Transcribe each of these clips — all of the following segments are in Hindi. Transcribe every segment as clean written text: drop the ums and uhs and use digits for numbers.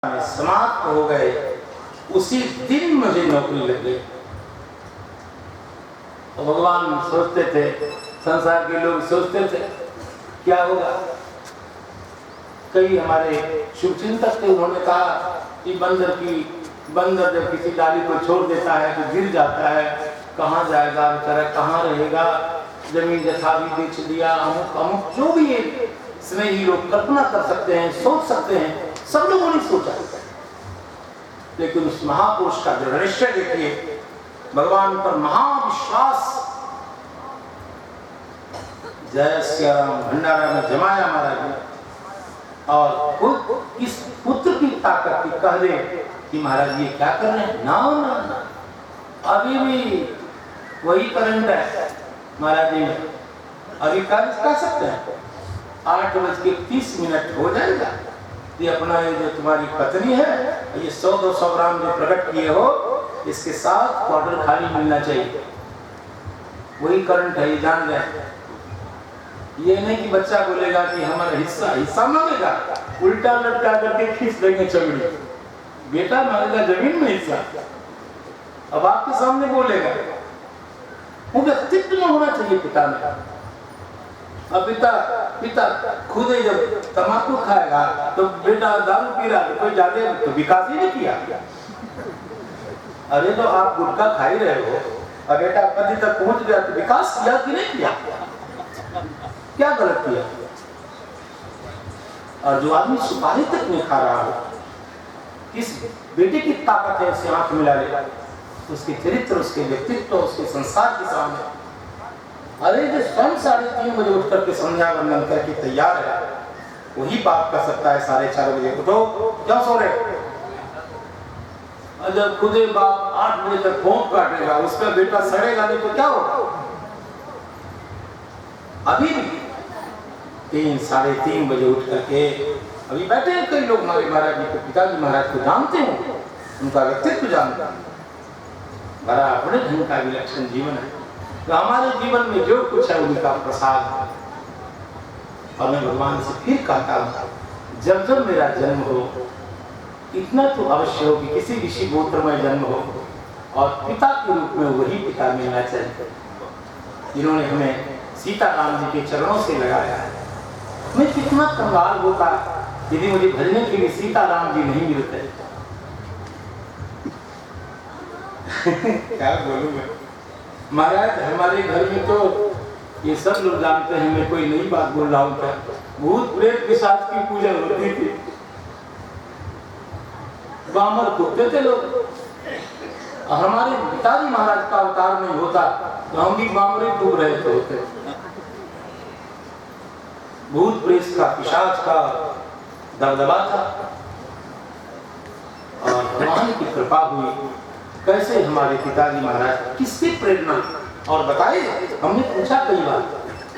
में समाप्त हो गए, उसी दिन मुझे नौकरी लग गई। तो भगवान सोचते थे, संसार के लोग सोचते थे क्या होगा। कई हमारे शुभचिंतक थे, उन्होंने कहा कि बंदर जब किसी डाली को छोड़ देता है तो गिर जाता है, कहाँ जाएगा बेचारा, कहाँ रहेगा, जमीन जथा भी बेच दिया, अमुक अमुक जो भी है स्नेही लोग कल्पना कर सकते हैं, सोच सकते हैं, सब लोगों ने सोचा। लेकिन उस महापुरुष का दृढ़ निश्चय देखिए, भगवान पर महाविश्वास। जय सिया राम भंडारा में जमाया महाराज। और खुद इस पुत्र की ताकत की कह दे कि महाराज ये क्या कर रहे हैं, ना ना ना, अभी भी वही करंट है महाराज जी में, अभी कर सकते हैं। 8:30 हो जाएगा। ये अपना ये जो तुम्हारी पत्नी है, ये 100-200 ग्राम जो प्रकट किए हो, इसके साथ क्वार्टर खाली मिलना चाहिए। वही करंट है, ये जान गए। ये नहीं कि बच्चा बोलेगा कि हमारा हिस्सा मांगेगा, उल्टा लटका करके खींच देंगे चमड़ी। बेटा मांगेगा जमीन में हिस्सा, अब आपके सामने बोलेगा। वो व्यक्तित्व में होना चाहिए पिता में। अब पिता खुद ही जब तम्बाकू खाएगा तो बेटा दारू पी रहा है, कोई ज्यादा तो विकास ही नहीं किया। अरे तो आप गुटखा खा ही रहे हो और बेटा पति तक पहुंच गया तो विकास किया कि नहीं किया, क्या गलत किया। और जो आदमी सुपारी तक नहीं खा रहा हो, किस बेटे की ताकत है उसे आंख मिला ले, उसके चरित्र, उसके व्यक्तित्व, उसके संस्कार के सामने। अरे जो स्वयं 3:30 बजे उठ करके संध्या वंदन करके तैयार है, वही बाप कर सकता है 4:30 बजे उठो, क्यों सो रहे। जब खुद बाप 8 बजे तक भोंक काटेगा, उसका बेटा सड़ेगा नहीं तो क्या होगा। अभी भी 3-3:30 बजे उठ करके अभी बैठे हैं कई लोग। हमारे महाराज जी को, पिताजी महाराज को जानते हैं, उनका व्यक्तित्व जानते हैं, बड़ा अपने ढंग का विलक्षण जीवन है। तो हमारे जीवन में जो कुछ है उनका प्रसाद है। और मैं भगवान से फिर कहता हूँ, जब जब मेरा जन्म हो, इतना तो अवश्य हो कि किसी ऋषि गोत्र में जन्म हो और पिता के रूप में वही पिता मिलना चाहिए जिन्होंने हमें सीताराम जी के चरणों से लगाया है। मैं कितना कंगाल होता यदि मुझे भजने के लिए सीताराम जी नहीं मिलते। क्या बोलूं मैं महाराज, हमारे घर में तो ये सब लोग जानते हैं, मैं कोई नई बात बोल रहा हूँ क्या। भूत प्रेत पिशाच की पूजा होती थी, बामर कुत्ते थे लोग। हमारे पिताजी महाराज का अवतार नहीं होता तो हम भी बामर ही डूब रहे होते। भूत प्रेत का, पिशाच का दबदबा था और भगवान की कृपा हुई। कैसे हमारे पिताजी महाराज, किससे प्रेरणा, और बताए, हमने पूछा कई बार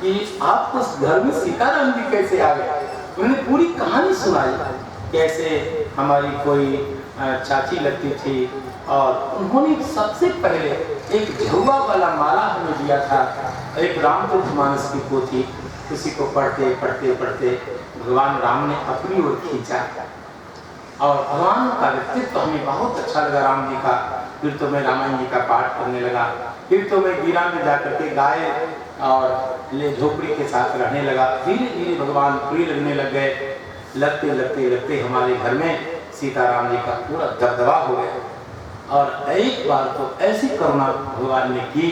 कि आप उस घर में सीताराम जी कैसे आ गए। उन्होंने पूरी कहानी सुनाई, कैसे हमारी कोई चाची लगती थी और उन्होंने सबसे पहले एक झुआ वाला माला हमें दिया था, एक रामचरितमानस की पोथी। उसी को पढ़ते पढ़ते पढ़ते भगवान राम ने अपनी ओर खींचा और भगवान का व्यक्तित्व हमें बहुत अच्छा लगा, राम जी का। फिर तो मैं रामायण जी का पाठ करने लगा, फिर तो मैं गिरा में जाकर के गाय और ले झोपड़ी के साथ रहने लगा। धीरे धीरे भगवान प्रिय लगने लग गए। लगते लगते लगते हमारे घर में सीताराम जी का पूरा दबदबा हो गया। और एक बार तो ऐसी करुणा भगवान ने की,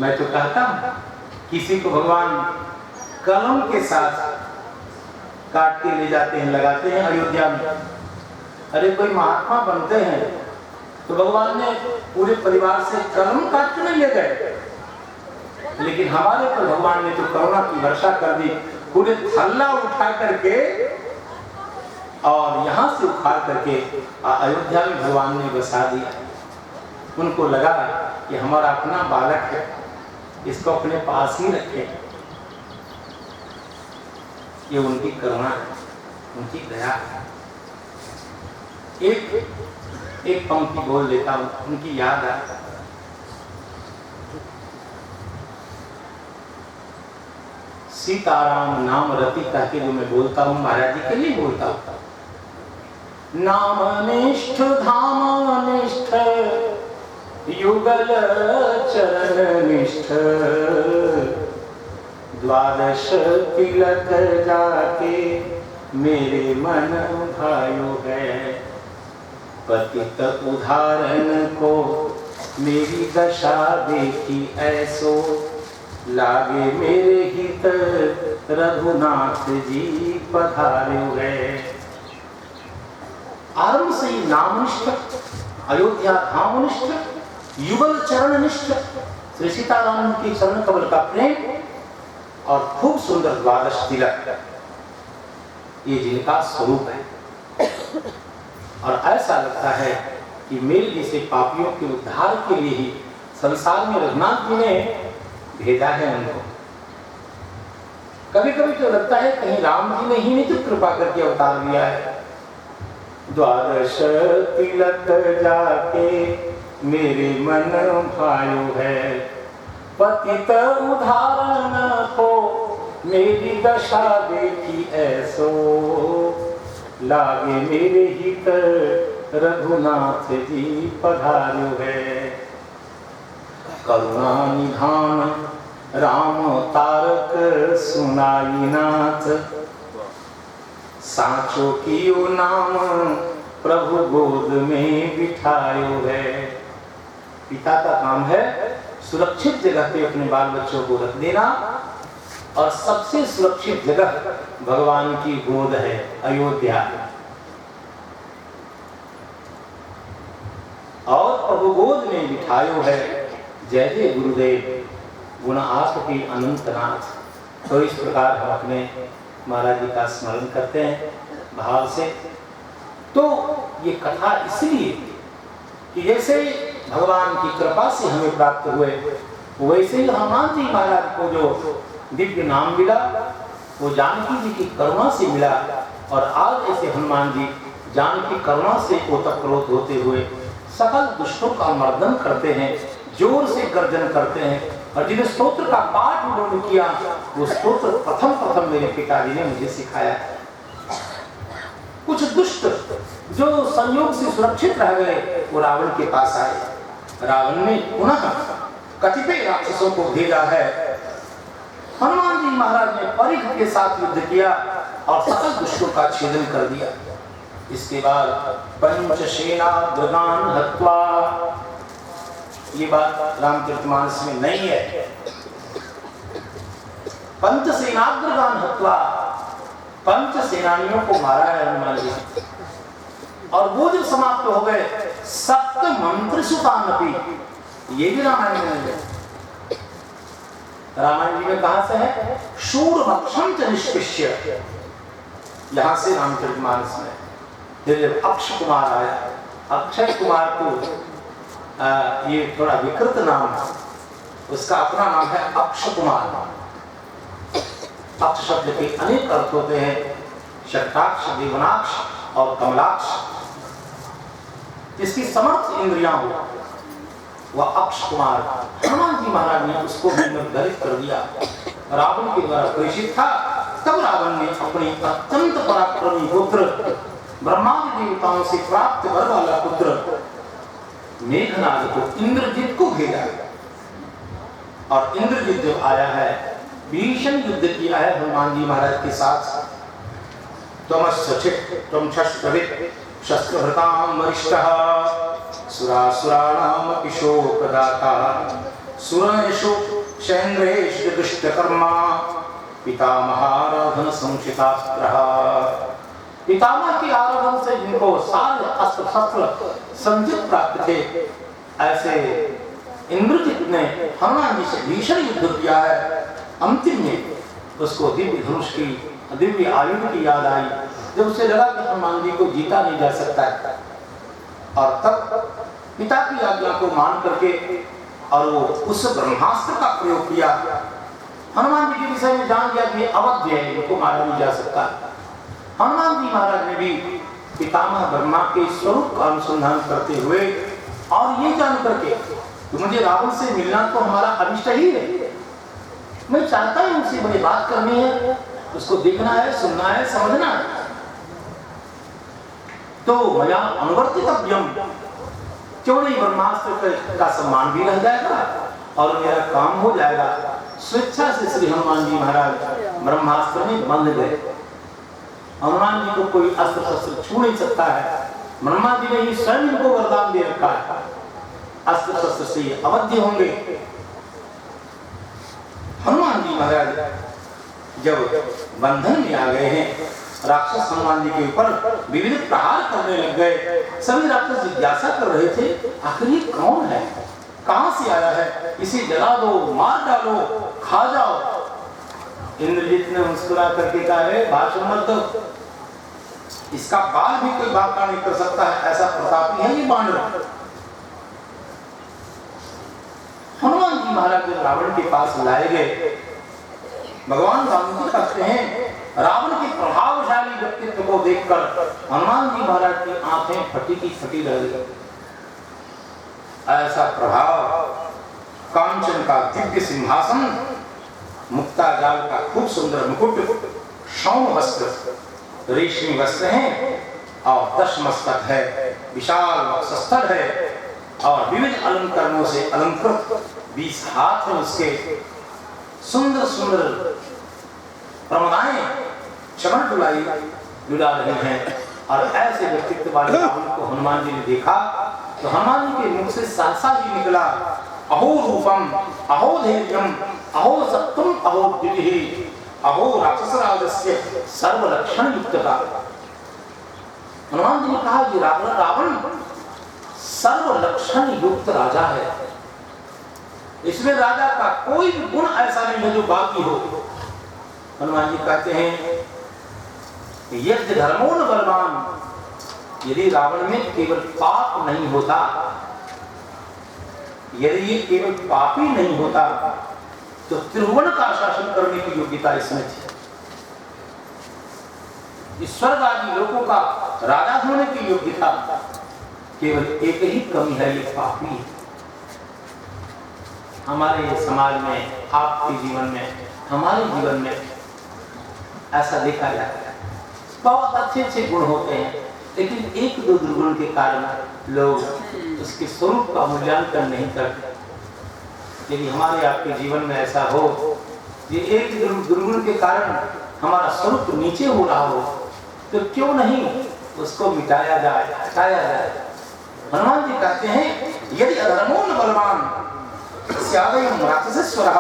मैं तो कहता हूँ किसी को भगवान कलम के साथ काट के ले जाते हैं, लगाते हैं अयोध्या में। अरे कोई महात्मा बनते हैं तो भगवान ने पूरे परिवार से कलम काट के नहीं ले गए, लेकिन हमारे पर भगवान ने तो करुणा की वर्षा कर दी। पूरे थल्ला उठा करके और यहाँ से उखाड़ करके अयोध्या में भगवान ने बसा दिया। उनको लगा कि हमारा अपना बालक है, इसको अपने पास ही रखे। ये उनकी करुणा है, उनकी दया है। एक पंक्ति बोल देता हूँ, उनकी याद है। सीताराम नाम रति कह के जो मैं बोलता हूँ, महाराज जी के लिए बोलता हूँ। नामनिष्ठ धामनिष्ठ युगल चरण निष्ठ द्वादश तिलक जाके मेरे मन भायो है। पतित उदाहरण को मेरी दशा देखी ऐसो लागे मेरे हित रघुनाथ जी पधार्यो है। आरंभ से ही नामनिष्ठ, अयोध्या धामनिष्ठ, युगल चरण निष्ठ श्री सीताराम की चरण कमल का प्रेम और खूब सुंदर द्वादश तिलक, ये जिनका स्वरूप है। और ऐसा लगता है कि मेरे जैसे पापियों के उद्धार के लिए ही संसार में रघुनाथ जी ने भेजा है उनको। कभी कभी तो लगता है कहीं राम जी ने ही नहीं तो कृपा करके अवतार लिया है। द्वादश तिलक जाके मेरे मन भायो है। पतित उदाहरण को मेरी दशा देखी ऐसो लागे मेरे हित रघुनाथ जी पधार्यो है। करुणा निधान राम तारक सुनाई नाथ साचो कियो नाम प्रभु गोद में बिठायो है। पिता का काम है सुरक्षित जगह पे अपने बाल बच्चों को रख देना, और सबसे सुरक्षित जगह भगवान की गोद है, अयोध्या। और प्रभु गोद में बिठायो है। जय जय गुरुदेव, गुण आपकी अनंतनाथ। तो इस प्रकार हम अपने महाराज जी का स्मरण करते हैं भाव से। तो ये कथा इसलिए कि जैसे भगवान की कृपा से हमें प्राप्त हुए, वैसे ही हनुमान जी महाराज को जो दिव्य नाम मिला वो जानकी जी की करुणा से मिला। और आज ऐसे हनुमान जी जानकी करुणा से ओतप्रोत होते हुए सकल दुष्टों का मर्दन करते हैं, जोर से गर्जन करते हैं। और जिस स्तोत्र का पाठ उन्होंने किया वो स्तोत्र प्रथम मेरे पिताजी ने मुझे सिखाया। कुछ दुष्ट जो संयोग से सुरक्षित रह गए वो रावण के पास आए। रावण ने पुनः कतिपय राक्षसों को भेजा है। हनुमान जी महाराज ने परीख के साथ युद्ध किया और सकल दुष्टों का छेदन कर दिया। इसके बाद पंचसेना गृगान हत्वा, ये बात रामचरितमानस में नहीं है। पंच सेनाग्रगान हत्वा, पंच सेनानियों को मारा है हनुमान जी। और वो जो समाप्त हो गए सप्त मंत्र सुतानपि, ये भी रामायण में है। रामायण जी में कहां से है? शूर मक्षम च निष्पिष्य, यहां से रामचरितमानस में। जब अक्षय कुमार आया, अक्षय कुमार को ये थोड़ा विकृत नाम है, उसका अपना नाम है अक्षय कुमार। अक्ष शब्द के अनेक अर्थ होते हैं, शक्ताक्ष, देवनाक्ष और कमलाक्ष। जिसकी समर्थ इंद्रियां हो वह अक्षय कुमार। हनुमान जी महाराज ने उसको भी निर्धारित कर दिया। रावण के द्वारा प्रेषित था, तब रावण ने अपने अत्यंत पराक्रमी पुत्र, ब्रह्मादि देवताओं से प्राप्त वर वाला पुत्र मेघनाद को, इंद्रजित को भेजा। और इंद्रजित जो आया है, भीषण युद्ध किया है हनुमान जी महाराज के साथ। त्वम शस्त्रवित् शस्त्रभृतां वरिष्ठः सुरासुराणामपि शोकदाता सुरेषु शैन्द्रेषु दुष्टकर्मा पितामहाराधन संशितास्त्रः। पितामह की आराधन से जिनको सारे अस्त्र शस्त्र संचित प्राप्त थे, ऐसे इंद्रजित ने हनुमान जी से भीषण युद्ध किया है। अंतिम में उसको दिव्य धनुष की, दिव्य आयुध की याद आई, जब उसे लगा कि हनुमान जी को जीता नहीं जा सकता है। और तब पिता की आज्ञा को मान करके और वो उस ब्रह्मास्त्र का प्रयोग किया। हनुमान जी के विषय में जान गया कि अवध्य है, इनको मारा नहीं जा सकता। हनुमान जी महाराज ने भी पितामह ब्रह्मा के स्वरूप का अनुसंधान करते हुए और ये जान करके कि मुझे रावण से मिलना तो हमारा अभिष्ट ही है, मैं चाहता हूं उनसे बड़ी बात करनी है, उसको देखना है, सुनना है, समझना है। तो मया अनुवर्तितव्यम, क्यों नहीं ब्रह्मास्त्र का सम्मान भी रह जाएगा और मेरा काम हो जाएगा। स्वेच्छा से श्री हनुमान जी महाराज ब्रह्मास्त्र में बंध गए। हनुमान जी को कोई अस्त्र शस्त्र छू नहीं सकता है, ब्रह्मा जी ने ही स्वयं इनको वरदान दे रखा है, अस्त्र शस्त्र से ये अवध्य होंगे। हनुमान जी महाराज जब बंधन में आ गए हैं, राक्षस हनुमान जी के ऊपर विविध प्रहार करने लग गए। सभी राक्षस जिज्ञासा कर रहे थे, आखिर ये कौन है, कहां से आया है, इसे जला दो, मार डालो, खा जाओ। इंद्रजीत ने मुस्कुरा करके कहा, है भाषण मत दो, इसका बाल भी कोई बांका नहीं कर सकता है, ऐसा प्रतापी है ये बानर। हनुमान जी महाराज जब रावण के पास लाए गए, भगवान वाल्मीकि कहते हैं रावण के प्रभावशाली व्यक्तित्व को देखकर हनुमान जी महाराज की आंखें फटी की फटी रह गई। ऐसा प्रभाव, कांचन का दिव्य सिंहासन, मुक्ता जाल का खूब सुंदर मुकुट, शौम वस्त्र, रेशमी वस्त्र हैं और 10 मस्तक है, विशाल वक्षस्थल है और विविध अलंकरणों से अलंकृत 20 हाथ हैं उसके, सुंदर सुंदर प्रमदाएं चमन डुला रहे हैं। और ऐसे व्यक्तित्व वाले रावण को हनुमान जी ने देखा तो हनुमान जी के मुख से सहसा ही निकला, अहो रूपम, अहो धैर्यम, अहो सत्वम, अहो दिव्य, अहो राक्षसराजस्य सर्वलक्षण युक्तता। हनुमान जी ने कहा कि रावण सर्वलक्षण युक्त राजा है, इसमें राजा का कोई भी गुण ऐसा नहीं है जो बाकी हो। हनुमान जी कहते हैं यज्ञ धर्मो न बलवान, यदि रावण में केवल पाप नहीं होता, यदि ये केवल पापी नहीं होता तो त्रिभुवन का शासन करने की योग्यता इसमें थी। स्वर्ग आदि लोगों का राजा होने की योग्यता, केवल एक ही कमी है, ये पापी। हमारे समाज में, आपके जीवन में, हमारे जीवन में ऐसा देखा जाता है, बहुत अच्छे अच्छे गुण होते हैं, लेकिन एक दो दुर्गुण के कारण लोग उसके स्वरूप का मूल्यांकन नहीं करते। यदि हमारे आपके जीवन में ऐसा हो, ये एक दुर्गुण के कारण हमारा स्वरूप नीचे हो रहा हो, तो क्यों नहीं उसको मिटाया जाए, हटाया जाए। हनुमान जी कहते हैं यदि अधर्मो न बलवान स्यादयम् राक्षसेश्वरः